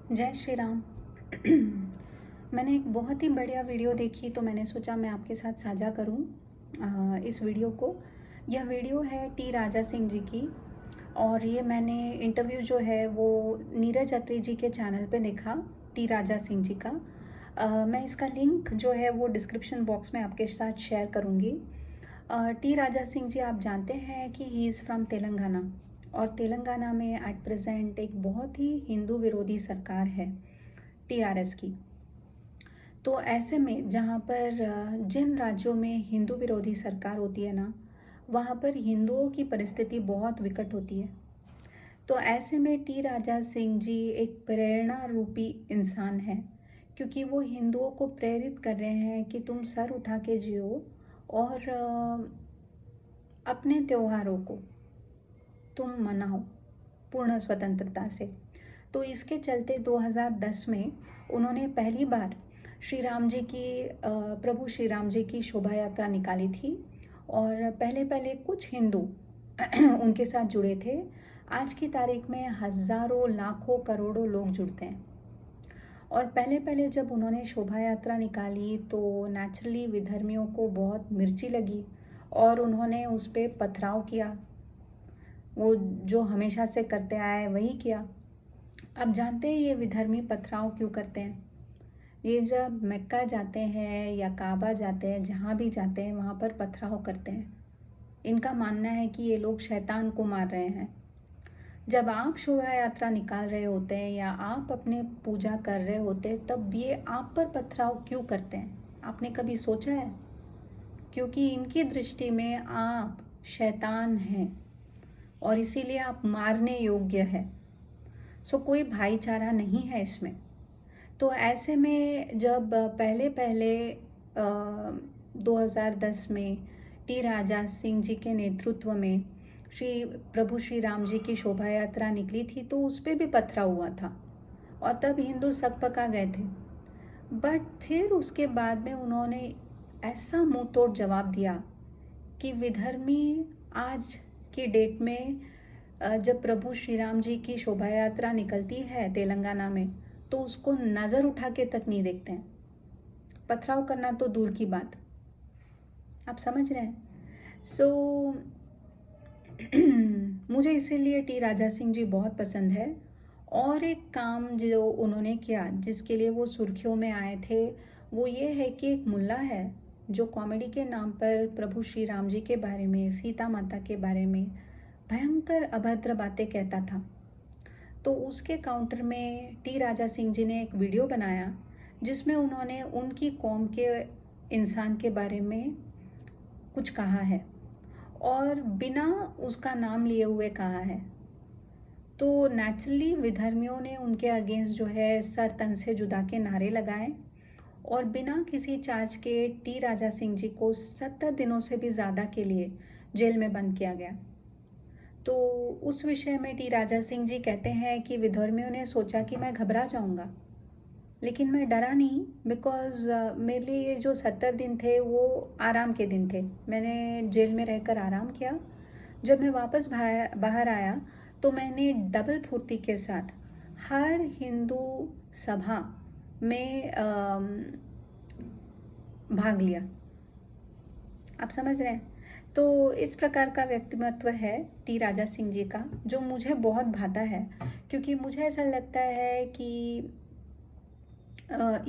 जय श्री राम। मैंने एक बहुत ही बढ़िया वीडियो देखी तो मैंने सोचा मैं आपके साथ साझा करूं इस वीडियो को। यह वीडियो है टी राजा सिंह जी की और ये मैंने इंटरव्यू जो है वो नीरज अत्री जी के चैनल पे देखा, टी राजा सिंह जी का। मैं इसका लिंक जो है वो डिस्क्रिप्शन बॉक्स में आपके साथ शेयर करूंगी। टी राजा सिंह जी आप जानते हैं कि ही इज़ फ्रॉम तेलंगाना और तेलंगाना में एट प्रेजेंट एक बहुत ही हिंदू विरोधी सरकार है, टीआरएस की। तो ऐसे में जहाँ पर जिन राज्यों में हिंदू विरोधी सरकार होती है ना, वहाँ पर हिंदुओं की परिस्थिति बहुत विकट होती है। तो ऐसे में टी राजा सिंह जी एक प्रेरणा रूपी इंसान है, क्योंकि वो हिंदुओं को प्रेरित कर रहे हैं कि तुम सर उठा के जियो और अपने त्योहारों को तुम मनाओ पूर्ण स्वतंत्रता से। तो इसके चलते 2010 में उन्होंने पहली बार श्री राम जी की प्रभु श्री राम जी की शोभा यात्रा निकाली थी और पहले पहले कुछ हिंदू उनके साथ जुड़े थे। आज की तारीख में हजारों लाखों करोड़ों लोग जुड़ते हैं। और पहले पहले जब उन्होंने शोभा यात्रा निकाली तो नेचुरली विधर्मियों को बहुत मिर्ची लगी और उन्होंने उस पर पथराव किया। वो जो हमेशा से करते आए वही किया। अब जानते हैं ये विधर्मी पथराव क्यों करते हैं। ये जब मक्का जाते हैं या काबा जाते हैं, जहाँ भी जाते हैं वहाँ पर पथराव करते हैं। इनका मानना है कि ये लोग शैतान को मार रहे हैं। जब आप शोभा यात्रा निकाल रहे होते हैं या आप अपने पूजा कर रहे होते हैं, तब ये आप पर पथराव क्यों करते हैं? आपने कभी सोचा है? क्योंकि इनकी दृष्टि में आप शैतान हैं और इसीलिए आप मारने योग्य है। सो कोई भाईचारा नहीं है इसमें। तो ऐसे में जब पहले पहले 2010 में टी राजा सिंह जी के नेतृत्व में प्रभु श्री राम जी की शोभा यात्रा निकली थी तो उस पर भी पथराव हुआ था और तब हिंदू सकपका गए थे। बट फिर उसके बाद में उन्होंने ऐसा मुंह तोड़ जवाब दिया कि विधर्मी आज की डेट में जब प्रभु श्री राम जी की शोभा यात्रा निकलती है तेलंगाना में तो उसको नज़र उठा के तक नहीं देखते हैं। पथराव करना तो दूर की बात। आप समझ रहे हैं? मुझे इसीलिए टी राजा सिंह जी बहुत पसंद है। और एक काम जो उन्होंने किया जिसके लिए वो सुर्खियों में आए थे वो ये है कि एक मुल्ला है जो कॉमेडी के नाम पर प्रभु श्री राम जी के बारे में, सीता माता के बारे में भयंकर अभद्र बातें कहता था। तो उसके काउंटर में टी राजा सिंह जी ने एक वीडियो बनाया जिसमें उन्होंने उनकी कौम के इंसान के बारे में कुछ कहा है और बिना उसका नाम लिए हुए कहा है। तो नेचुरली विधर्मियों ने उनके अगेंस्ट जो है सर तन से जुदा के नारे लगाए और बिना किसी चार्ज के टी राजा सिंह जी को 70 दिनों से भी ज़्यादा के लिए जेल में बंद किया गया। तो उस विषय में टी राजा सिंह जी कहते हैं कि विधर्मियों ने सोचा कि मैं घबरा जाऊंगा, लेकिन मैं डरा नहीं, बिकॉज मेरे लिए ये जो 70 दिन थे वो आराम के दिन थे। मैंने जेल में रहकर आराम किया। जब मैं वापस बाहर आया तो मैंने डबल फुर्ती के साथ हर हिंदू सभा में भाग लिया। आप समझ रहे हैं? तो इस प्रकार का व्यक्तित्व है टी राजा सिंह जी का जो मुझे बहुत भाता है, क्योंकि मुझे ऐसा लगता है कि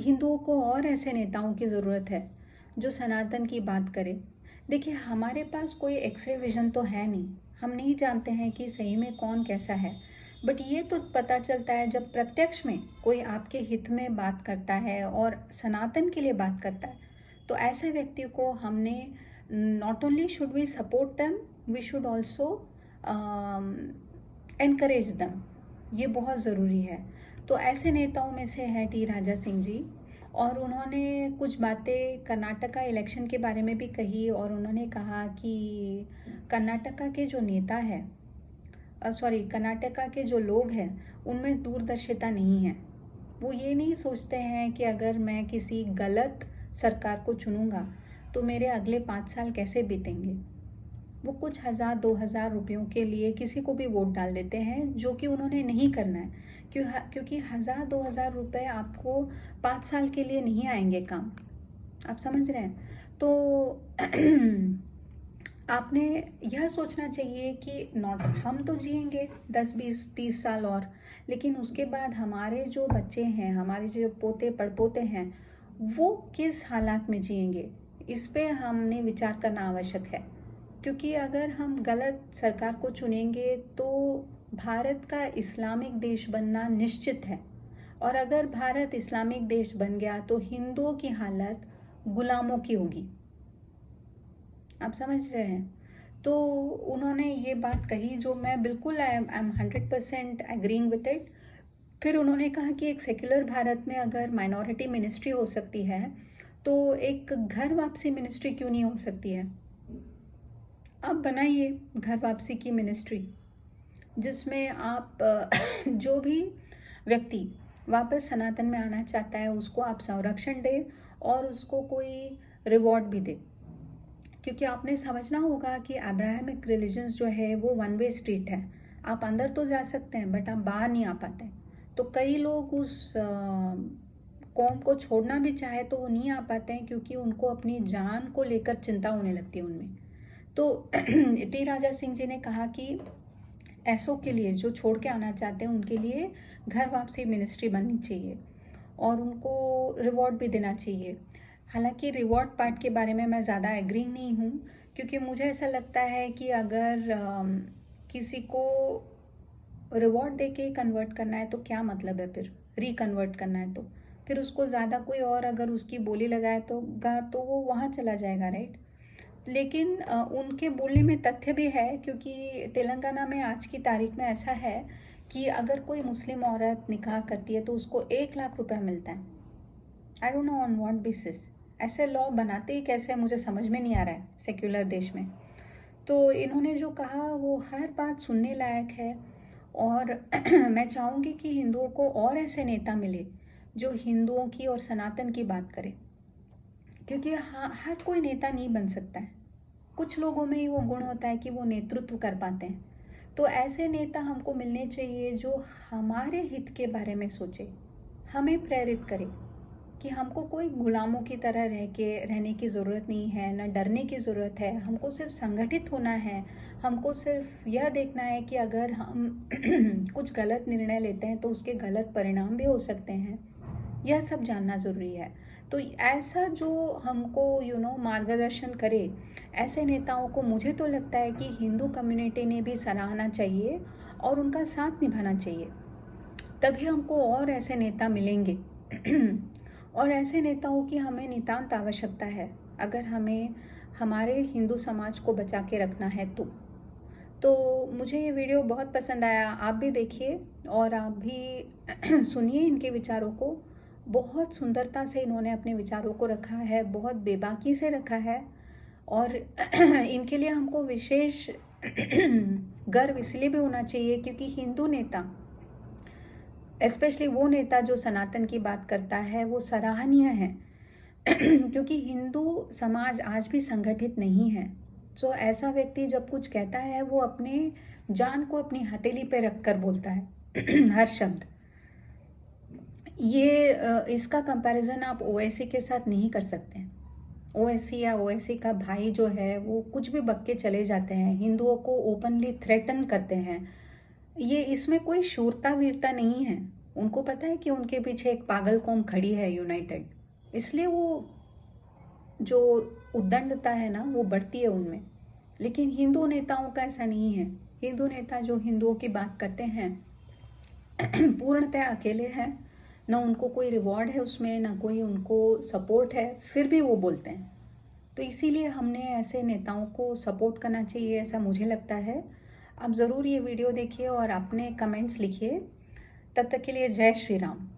हिंदुओं को और ऐसे नेताओं की ज़रूरत है जो सनातन की बात करे। देखिए, हमारे पास कोई एक्सरे विजन तो है नहीं, हम नहीं जानते हैं कि सही में कौन कैसा है। बट ये तो पता चलता है जब प्रत्यक्ष में कोई आपके हित में बात करता है और सनातन के लिए बात करता है। तो ऐसे व्यक्ति को हमने not only should we support them, we should also encourage them. ये बहुत ज़रूरी है। तो ऐसे नेताओं में से है टी राजा सिंह जी। और उन्होंने कुछ बातें कर्नाटका इलेक्शन के बारे में भी कही और उन्होंने कहा कि कर्नाटका के जो नेता है कर्नाटका के जो लोग हैं उनमें दूरदर्शिता नहीं है। वो ये नहीं सोचते हैं कि अगर मैं किसी गलत सरकार को चुनूंगा तो मेरे अगले 5 साल कैसे बीतेंगे। वो कुछ 1000-2000 रुपयों के लिए किसी को भी वोट डाल देते हैं, जो कि उन्होंने नहीं करना है। क्योंकि 1000-2000 रुपये आपको 5 साल के लिए नहीं आएंगे काम। आप समझ रहे हैं? तो आपने यह सोचना चाहिए कि नॉट हम तो जिएंगे 10-20-30 साल और, लेकिन उसके बाद हमारे जो बच्चे हैं, हमारे जो पोते पड़पोते हैं, वो किस हालात में जिएंगे, इस पे हमने विचार करना आवश्यक है। क्योंकि अगर हम गलत सरकार को चुनेंगे तो भारत का इस्लामिक देश बनना निश्चित है, और अगर भारत इस्लामिक देश बन गया तो हिंदुओं की हालत गुलामों की होगी। आप समझ रहे हैं? तो उन्होंने ये बात कही जो मैं बिल्कुल I am 100% agreeing with it. फिर उन्होंने कहा कि एक सेक्युलर भारत में अगर माइनॉरिटी मिनिस्ट्री हो सकती है तो एक घर वापसी मिनिस्ट्री क्यों नहीं हो सकती है? आप बनाइए घर वापसी की मिनिस्ट्री, जिसमें आप जो भी व्यक्ति वापस सनातन में आना चाहता है उसको आप संरक्षण दें और उसको कोई रिवॉर्ड भी दे। क्योंकि आपने समझना होगा कि अब्राहमिक रिलीजन्स जो है वो वन वे स्ट्रीट है। आप अंदर तो जा सकते हैं बट आप बाहर नहीं आ पाते हैं। तो कई लोग उस कौम को छोड़ना भी चाहे तो वो नहीं आ पाते हैं, क्योंकि उनको अपनी जान को लेकर चिंता होने लगती है उनमें। तो टी राजा सिंह जी ने कहा कि ऐसों के लिए जो छोड़ के आना चाहते हैं उनके लिए घर वापसी मिनिस्ट्री बननी चाहिए और उनको रिवॉर्ड भी देना चाहिए। हालांकि रिवॉर्ड पार्ट के बारे में मैं ज़्यादा एग्री नहीं हूँ, क्योंकि मुझे ऐसा लगता है कि अगर किसी को रिवॉर्ड दे के कन्वर्ट करना है तो क्या मतलब है, फिर रिकन्वर्ट करना है तो फिर उसको ज़्यादा कोई और अगर उसकी बोली लगाए तो वो वहाँ चला जाएगा, राइट। लेकिन उनके बोलने में तथ्य भी है, क्योंकि तेलंगाना में आज की तारीख में ऐसा है कि अगर कोई मुस्लिम औरत निकाह करती है तो उसको 1 लाख रुपया मिलता है। I don't know on what basis. ऐसे लॉ बनाते ही कैसे है मुझे समझ में नहीं आ रहा है सेक्युलर देश में। तो इन्होंने जो कहा वो हर बात सुनने लायक है, और मैं चाहूँगी कि हिंदुओं को और ऐसे नेता मिले जो हिंदुओं की और सनातन की बात करें। क्योंकि हाँ, हर कोई नेता नहीं बन सकता है। कुछ लोगों में ही वो गुण होता है कि वो नेतृत्व कर पाते हैं। तो ऐसे नेता हमको मिलने चाहिए जो हमारे हित के बारे में सोचे, हमें प्रेरित करे कि हमको कोई गुलामों की तरह रहने की ज़रूरत नहीं है, न डरने की ज़रूरत है। हमको सिर्फ संगठित होना है। हमको सिर्फ यह देखना है कि अगर हम कुछ गलत निर्णय लेते हैं तो उसके गलत परिणाम भी हो सकते हैं। यह सब जानना ज़रूरी है। तो ऐसा जो हमको मार्गदर्शन करे, ऐसे नेताओं को मुझे तो लगता है कि हिंदू कम्युनिटी ने भी सराहना चाहिए और उनका साथ निभाना चाहिए। तभी हमको और ऐसे नेता मिलेंगे और ऐसे नेताओं की हमें नितांत आवश्यकता है अगर हमें हमारे हिंदू समाज को बचा के रखना है तो मुझे ये वीडियो बहुत पसंद आया। आप भी देखिए और आप भी सुनिए इनके विचारों को। बहुत सुंदरता से इन्होंने अपने विचारों को रखा है, बहुत बेबाकी से रखा है, और इनके लिए हमको विशेष गर्व इसलिए भी होना चाहिए क्योंकि हिंदू नेता, स्पेशली वो नेता जो सनातन की बात करता है, वो सराहनीय है। क्योंकि हिंदू समाज आज भी संगठित नहीं है। तो ऐसा व्यक्ति जब कुछ कहता है वो अपने जान को अपनी हथेली पे रख कर बोलता है हर शब्द। ये इसका कंपैरिजन आप ओवैसी के साथ नहीं कर सकते। ओवैसी या ओवैसी का भाई जो है वो कुछ भी बक के चले जाते हैं, हिंदुओं को ओपनली थ्रेटन करते हैं। ये इसमें कोई शूरता वीरता नहीं है। उनको पता है कि उनके पीछे एक पागल कौम खड़ी है यूनाइटेड, इसलिए वो जो उद्दंडता है ना वो बढ़ती है उनमें। लेकिन हिंदू नेताओं का ऐसा नहीं है। हिंदू नेता जो हिंदुओं की बात करते हैं पूर्णतः अकेले हैं, ना उनको कोई रिवॉर्ड है उसमें, ना कोई उनको सपोर्ट है, फिर भी वो बोलते हैं। तो इसीलिए हमने ऐसे नेताओं को सपोर्ट करना चाहिए, ऐसा मुझे लगता है। आप ज़रूर ये वीडियो देखिए और अपने कमेंट्स लिखिए। तब तक के लिए जय श्री राम।